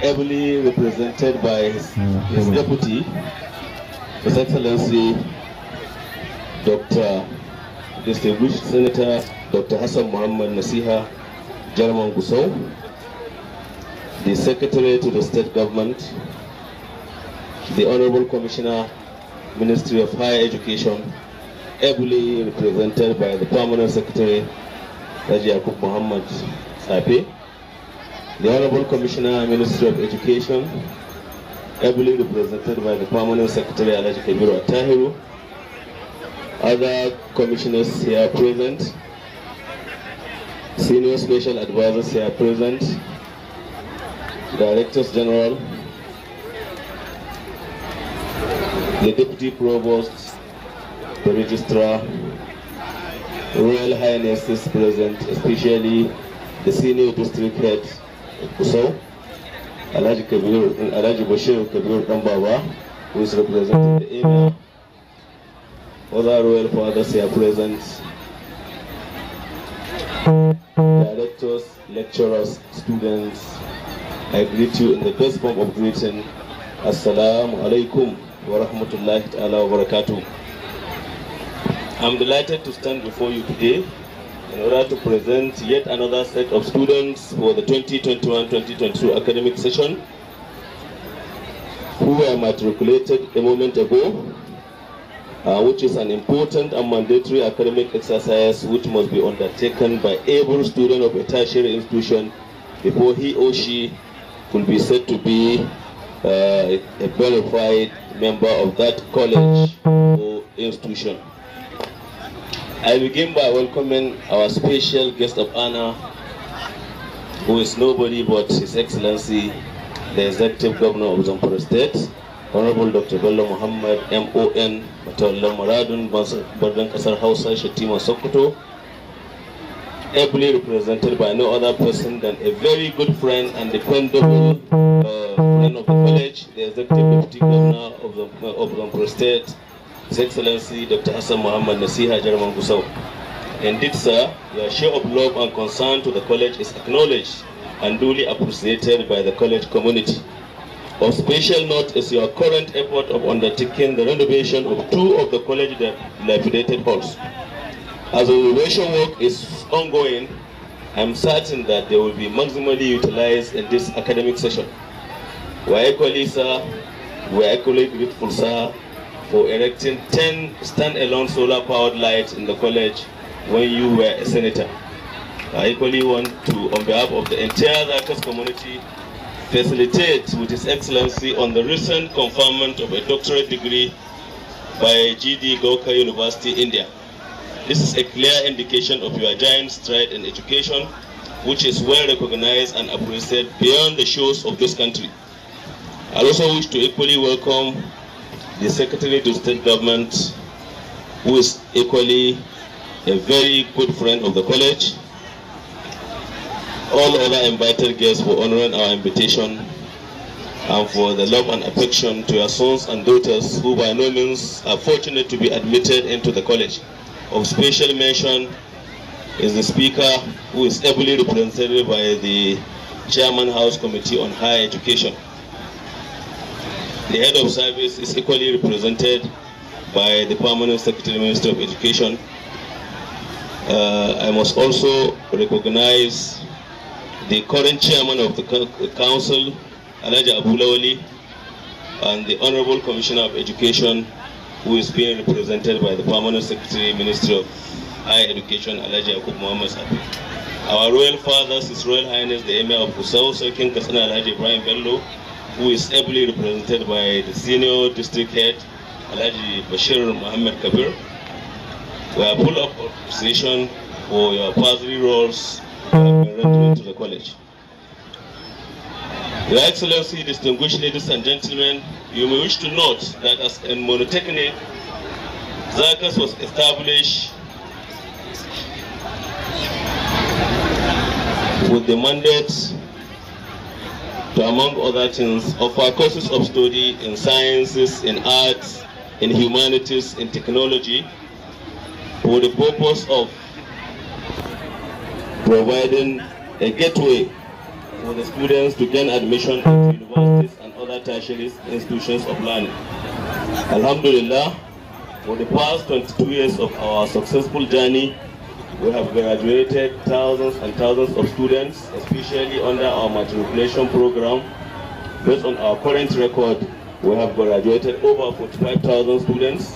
ably represented by his deputy, His Excellency Dr. Distinguished Senator Dr. Hassan Muhammad Nasiha, German Gusau, the Secretary to the State Government, the Honorable Commissioner, Ministry of Higher Education, ably represented by the Permanent Secretary, Raji Yakub Muhammad Sape, the Honorable Commissioner, Ministry of Education, ably represented by the Permanent Secretary, Alaji Kabiru Atahiru, other commissioners here present, senior special advisors here present, Directors General, the Deputy Provost, the Registrar, Royal Highnesses present, especially the Senior District Head of Gusau, Alaji Bashir Kabir Dambaba, who is representing the area. Other Royal Fathers here present, directors, lecturers, students. I greet you in the best form of greeting. Assalamu alaikum wa rahmatullahi ta'ala wa barakatuh. I'm delighted to stand before you today in order to present yet another set of students for the 2021-2022 academic session who were matriculated a moment ago, which is an important and mandatory academic exercise which must be undertaken by every student of a tertiary institution before he or she will be said to be a verified member of that college or institution. I begin by welcoming our special guest of honor, who is nobody but His Excellency, the Executive Governor of ZAMFARA State, Honorable Dr. Bello Muhammad, MON, Matawallah Maradun, Bardan Kasar Hausa, Shatima Sokoto, ably represented by no other person than a very good friend and dependable friend of the college, the Executive Deputy Governor of ZAMFARA State, His Excellency Dr. Hassan Muhammad Nasiha, German Gusau. Indeed, sir, your show of love and concern to the college is acknowledged and duly appreciated by the college community. Of special note is your current effort of undertaking the renovation of two of the college dilapidated halls. As the renovation work is ongoing, I am certain that they will be maximally utilized in this academic session. We are equally grateful, sir, for erecting 10 stand-alone solar-powered lights in the college when you were a senator. I equally want to, on behalf of the entire Zakas community, facilitate with His Excellency on the recent conferment of a doctorate degree by GD Gurkha University, India. This is a clear indication of your giant stride in education, which is well recognized and appreciated beyond the shores of this country. I also wish to equally welcome the Secretary to State Government, who is equally a very good friend of the college, all other invited guests for honoring our invitation, and for the love and affection to your sons and daughters who by no means are fortunate to be admitted into the college. Of special mention is the Speaker, who is ably represented by the Chairman House Committee on Higher Education. The Head of Service is equally represented by the Permanent Secretary, Minister of Education. I must also recognize the current Chairman of the Council, Alaji Abu Lawali, and the Honorable Commissioner of Education, who is being represented by the Permanent Secretary, Ministry of Higher Education, Alaji Yakub Muhammad Sapi. Our Royal Fathers, His Royal Highness, the Emir of Gusau, Sir King Kasana Alaji Ibrahim Bello, who is ably represented by the Senior District Head, Alaji Bashir Muhammad Kabir. We are full of appreciation for your positive roles you have been rendering to the college. Your Excellency, distinguished ladies and gentlemen, you may wish to note that as a monotechnic, Zakas was established with the mandate to, among other things, offer courses of study in sciences, in arts, in humanities, in technology, for the purpose of providing a gateway for the students to gain admission into universities and other tertiary institutions of learning. Alhamdulillah, for the past 22 years of our successful journey, we have graduated thousands and thousands of students, especially under our matriculation program. Based on our current record, we have graduated over 45,000 students,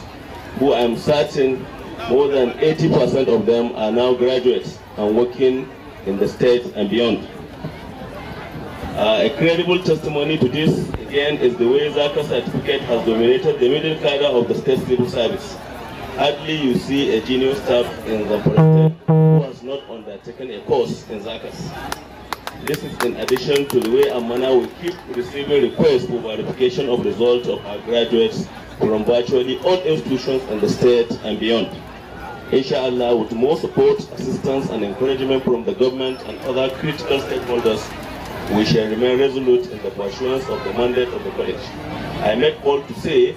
who I am certain more than 80% of them are now graduates and working in the state and beyond. A credible testimony to this, again, is the way ZAKA certificate has dominated the middle cadre of the state civil service. Hardly you see a junior staff in Zamfara State who has not undertaken a course in ZAKAs. This is in addition to the way and manner we keep receiving requests for verification of results of our graduates from virtually all institutions in the state and beyond. Inshallah, with more support, assistance and encouragement from the government and other critical stakeholders, we shall remain resolute in the pursuance of the mandate of the college. I make bold to say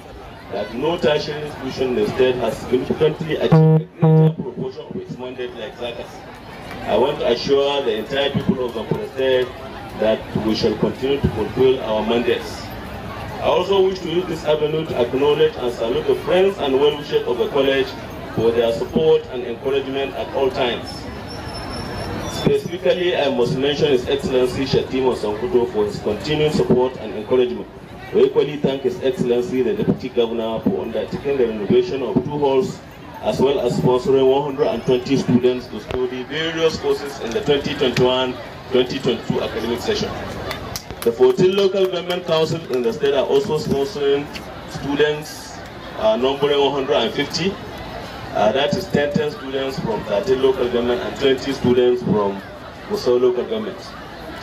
that no tertiary institution in the state has significantly achieved a greater proportion of its mandate like ZAKAs. I want to assure the entire people of Zamfara State that we shall continue to fulfill our mandates. I also wish to use this avenue to acknowledge and salute the friends and well-wishers of the college for their support and encouragement at all times. Specifically, I must mention His Excellency Shatima Sankuto for his continued support and encouragement. We equally thank His Excellency the Deputy Governor for undertaking the renovation of 2 halls, as well as sponsoring 120 students to study various courses in the 2021-2022 academic session. The 14 local government councils in the state are also sponsoring students numbering 150. That is 10 students from 13 local government and 20 students from Gusau local government.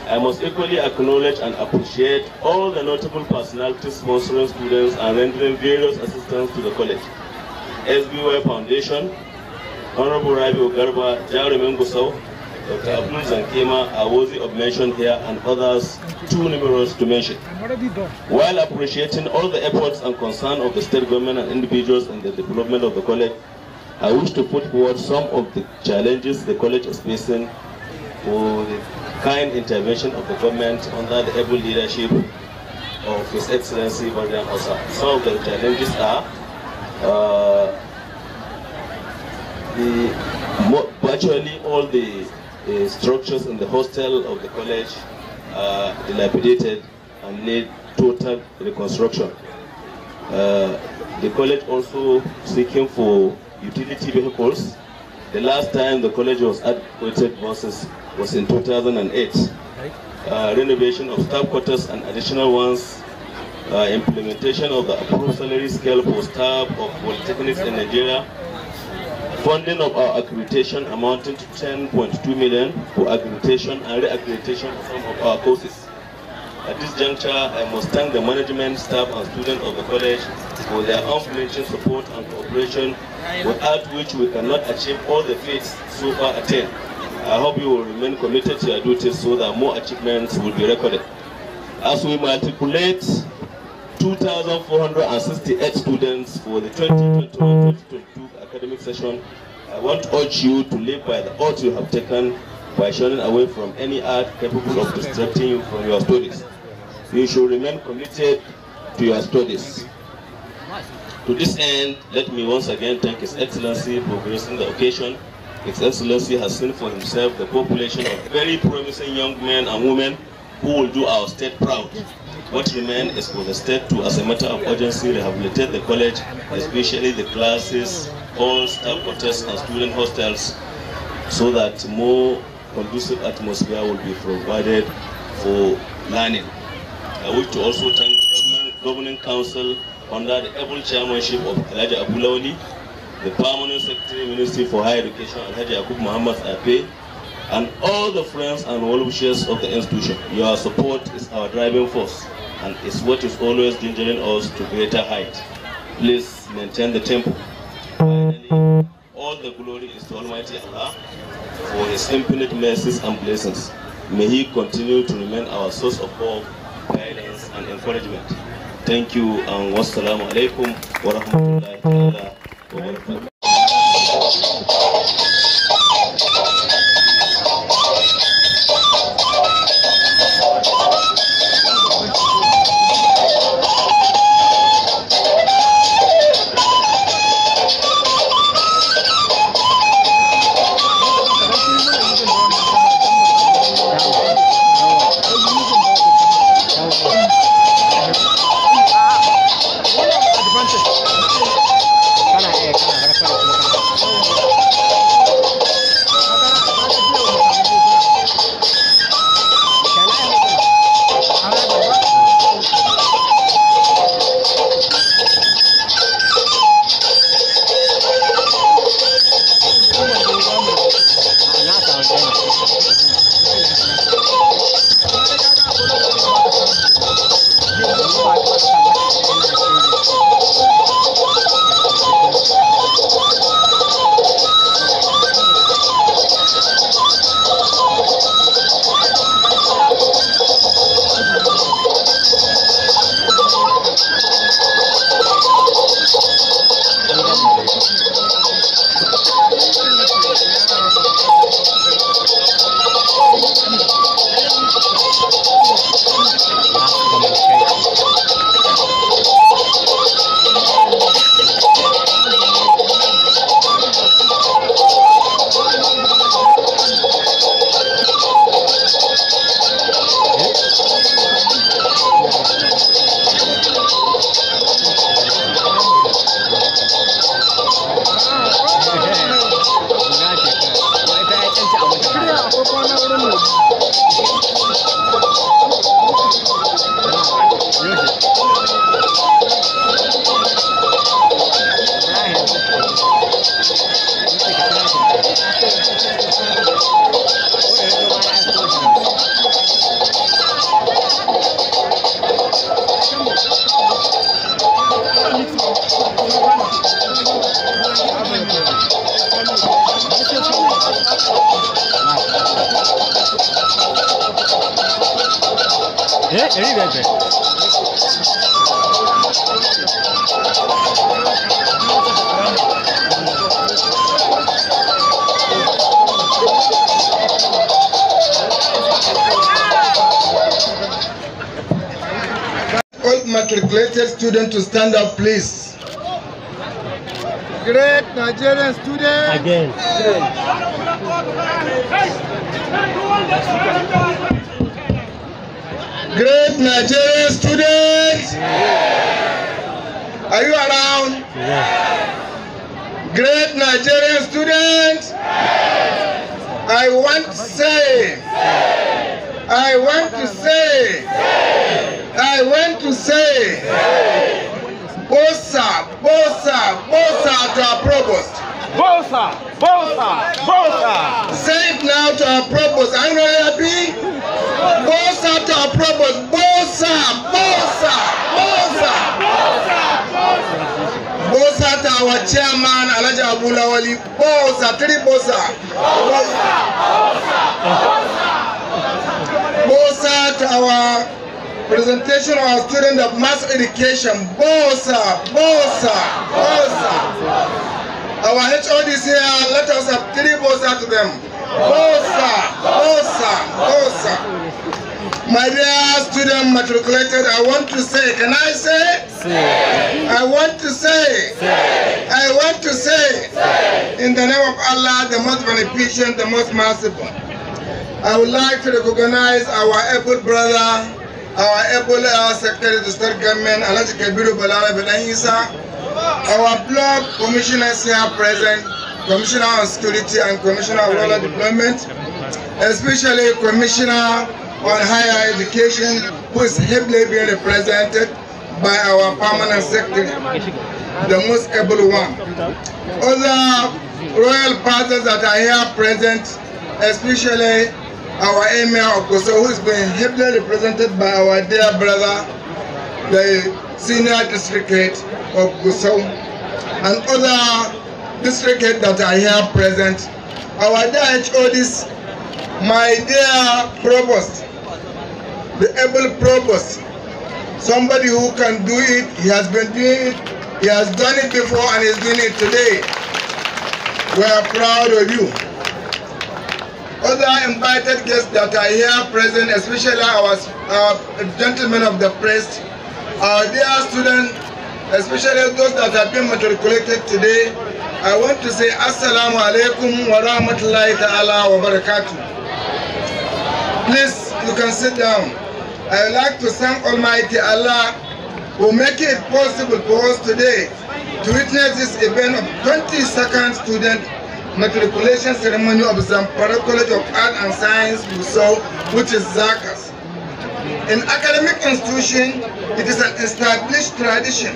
I must equally acknowledge and appreciate all the notable personalities sponsoring students and rendering various assistance to the college. SBY Foundation, Honorable Rabi Ogarba, Jarumin Gusau, Dr. Abdul Zankema are worthy of mention here, and others too numerous to mention. While appreciating all the efforts and concern of the state government and individuals in the development of the college, I wish to put forward some of the challenges the college is facing for the kind intervention of the government under the able leadership of His Excellency Bardian Osa. Some of the challenges are virtually all the structures in the hostel of the college are dilapidated and need total reconstruction. The college also seeking for utility vehicles. The last time the college was adequated buses was in 2008. Renovation of staff quarters and additional ones. Implementation of the approved salary scale for staff of polytechnics in Nigeria. Funding of our accreditation amounting to 10.2 million for accreditation and re-accreditation of some of our courses. At this juncture, I must thank the management, staff and students of the college for their unflinching support and cooperation, without which we cannot achieve all the feats so far attained. I hope you will remain committed to your duties so that more achievements will be recorded. As we matriculate 2,468 students for the 2021-2022 academic session, I want to urge you to live by the oath you have taken by shunning away from any act capable of distracting you from your studies. You should remain committed to your studies. To this end, let me once again thank His Excellency for gracing the occasion. His Excellency has seen for himself the population of very promising young men and women who will do our state proud. What remains is for the state to, as a matter of urgency, rehabilitate the college, especially the classes, all staff quarters and student hostels, so that more conducive atmosphere will be provided for learning. I wish to also thank the Governing Council under the able chairmanship of Alhaji Abu Lawli, the Permanent Secretary Ministry for Higher Education Alhaji Yakub Muhammad Ape, and all the friends and well-wishers of the institution. Your support is our driving force and is what is always gingering us to greater height. Please maintain the tempo. Finally, all the glory is to Almighty Allah for His infinite mercies and blessings. May He continue to remain our source of hope, guidance and encouragement. Thank you and wassalamu alaikum wa rahmatullahi ta'ala wa barakatuh. All matriculated students to stand up, please. Great Nigerian students. Again. Great Nigerian students. Are you around? Great Nigerian students. I want to say. I want to say. I want to say. Bosa, Bosa, Bosa to our provost. Bosa, Bosa, Bosa. Say it now to our provost. Are you not happy? Bosa to our provost. Bosa, Bosa, Bosa. Bosa to our chairman, Alhaji Abulawali. Bosa, three Bosa. Bosa to our presentation of our student of mass education. Bosa, Bosa, Bosa. Our HODs here, let us have three Bosa to them. Bosa, Bosa, Bosa. My dear student matriculated, I want to say, can I say? I want to say. I want to say. In the name of Allah, the most beneficent, the most merciful. I would like to recognize our able brother, our able Secretary to State Government, Alhaji Kabiru Balala Bedanisa, our block commissioners here present, Commissioner on Security and Commissioner of Rural Development, especially Commissioner on Higher Education, who is heavily being represented by our Permanent Secretary, the most able one. Other royal fathers that are here present, especially our Emir of Gusau, who is being heavily represented by our dear brother, the Senior District Head of Gusau, and other district heads that are here present, our dear HODs, my dear Provost, the able Provost, somebody who can do it. He has been doing it, he has done it before and is doing it today. We are proud of you. Other invited guests that are here present, especially our gentlemen of the press, our dear students, especially those that have been matriculated today, I want to say Assalamu alaikum wa rahmatullahi ta'ala wa barakatuh. Please, you can sit down. I would like to thank Almighty Allah who make it possible for us today to witness this event of 22nd student matriculation ceremony of ZAMFARA College of Art and Science, Gusau, which is ZAKAS. In academic institution, it is an established tradition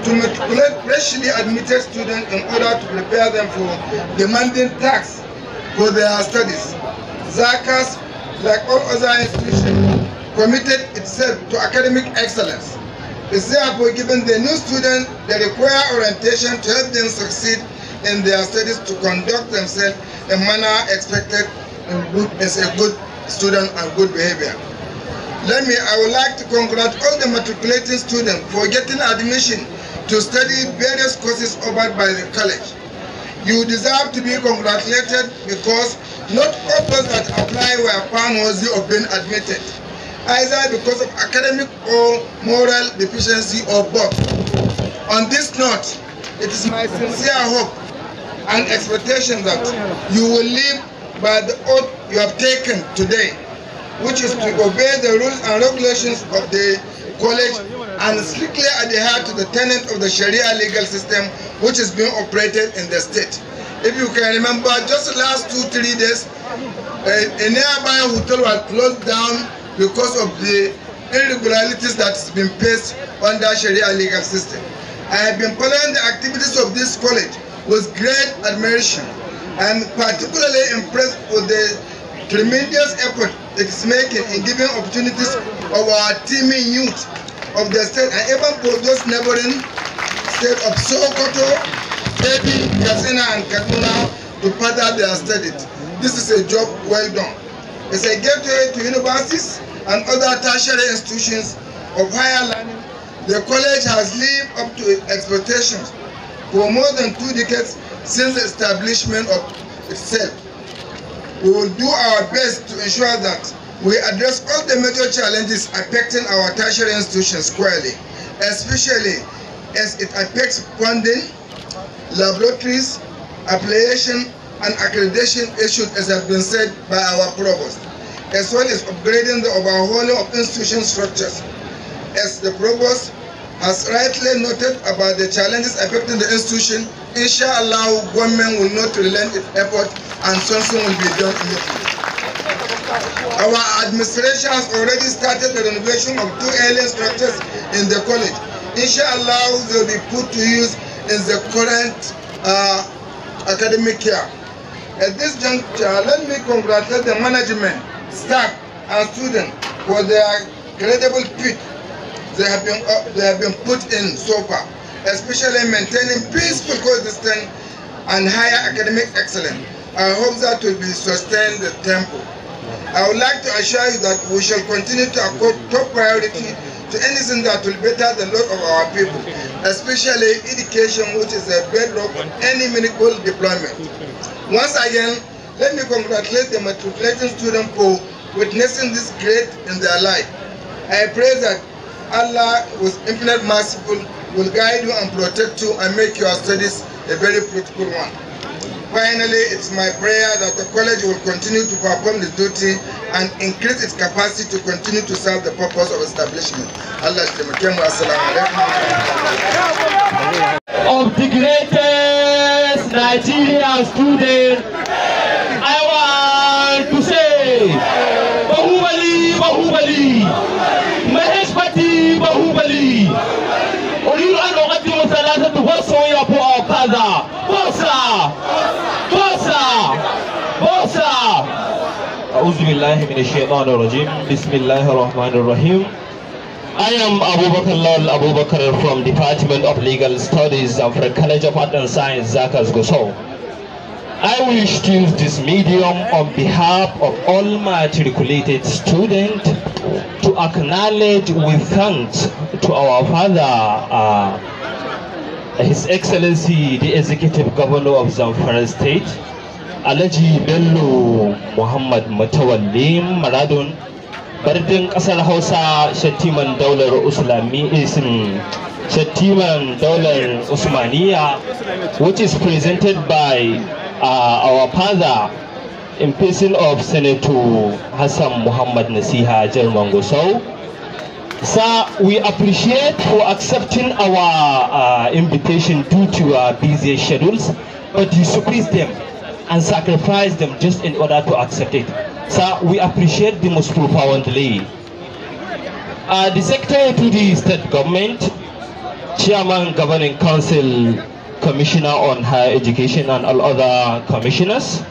to matriculate freshly admitted students in order to prepare them for demanding tasks for their studies. ZAKAS, like all other institutions, committed itself to academic excellence. It's therefore giving the new students the required orientation to help them succeed in their studies to conduct themselves in a manner expected as a good student and good behavior. I would like to congratulate all the matriculating students for getting admission to study various courses offered by the college. You deserve to be congratulated because not all those that apply were found worthy of being admitted, either because of academic or moral deficiency or both. On this note, it is my sincere hope and expectation that you will live by the oath you have taken today, which is to obey the rules and regulations of the college and strictly adhere to the tenet of the Sharia legal system which is being operated in the state. If you can remember, just the last 2-3 days, a nearby hotel was closed down because of the irregularities that has been faced under Sharia legal system. I have been following the activities of this college with great admiration. I am particularly impressed with the tremendous effort it is making in giving opportunities of our teeming youth of the state and even for those neighboring states of Sokoto, Kebbi, Katsina and Kaduna to further their studies. This is a job well done. It's a gateway to universities and other tertiary institutions of higher learning, the college has lived up to its expectations for more than 2 decades since the establishment of itself. We will do our best to ensure that we address all the major challenges affecting our tertiary institutions squarely, especially as it affects funding, laboratories, affiliation, and accreditation issues, as has been said by our provost, as well as upgrading the overhauling of institution structures. As the provost has rightly noted about the challenges affecting the institution, inshallah, government will not relent its effort and something will be done immediately. Our administration has already started the renovation of 2 alien structures in the college. Inshallah, they will be put to use in the current academic year. At this juncture, let me congratulate the management, staff, and students for their credible feat they have been put in so far, especially maintaining peaceful coexistence and higher academic excellence. I hope that will be sustained the tempo. I would like to assure you that we shall continue to accord top priority to anything that will better the lot of our people, especially education, which is a bedrock of any meaningful deployment. Once again, let me congratulate the matriculating students for witnessing this great in their life. I pray that Allah, with infinite merciful, will guide you and protect you and make your studies a very fruitful one. Finally, it's my prayer that the college will continue to perform its duty and increase its capacity to continue to serve the purpose of establishment. Allah of the greatest Nigerian student, I want to say, Bahubali, Bahubali, Maheshpati, Bahubali. Uridu an uqaddimu thalathatu wasaya for our father. Bosa, Bosa, Bosa. A'udhu billahi minash shaitanir rajim. Bismillahir rahmanir rahim. I am Abubakar Lal Abubakar from Department of Legal Studies of the College of Art and Science, Gusau. I wish to use this medium on behalf of all matriculated students to acknowledge with thanks to our father, His Excellency the Executive Governor of Zamfara State, Alhaji Bello Muhammad Mutawallim Maradun, Bardin Kasar Hausa Shattiman Daular Shattiman Daular Usmaniya, which is presented by our father in person of Senator Hassan Muhammad Nasiha German Gusau. Sir, we appreciate for accepting our invitation due to our busy schedules, but you squeeze them and sacrifice them just in order to accept it. Sir, we appreciate the most profoundly. The Secretary to the State Government, Chairman Governing Council, Commissioner on Higher Education and all other commissioners,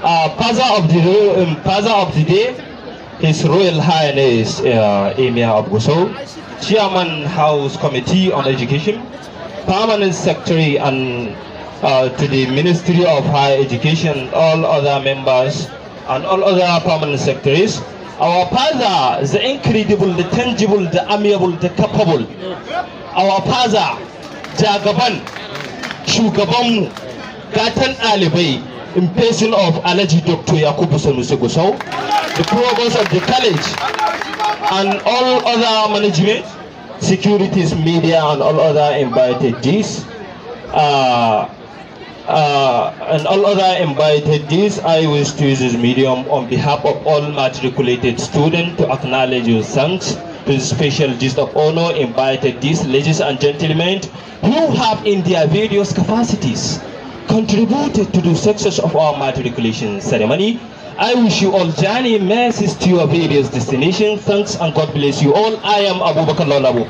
Father of the Day, His Royal Highness Emir of Gusau, Chairman House Committee on Education, Permanent Secretary and to the Ministry of Higher Education, all other members and all other permanent secretaries, our father, the incredible, the tangible, the amiable, the capable, our father, Jagaban, Shugabanmu, Gatan Alibai, in person of Alhaji Dr. Yakubu Sanusi Gusau, the provost of the college, and all other management, securities, media, and all other invited guests. I wish to use this medium on behalf of all matriculated students to acknowledge your thanks to the special guest of honor, invited guests, ladies and gentlemen, who have in their various capacities contributed to the success of our matriculation ceremony. I wish you all journey mercies to your various destinations. Thanks and God bless you all. I am Abubakar Lalabu.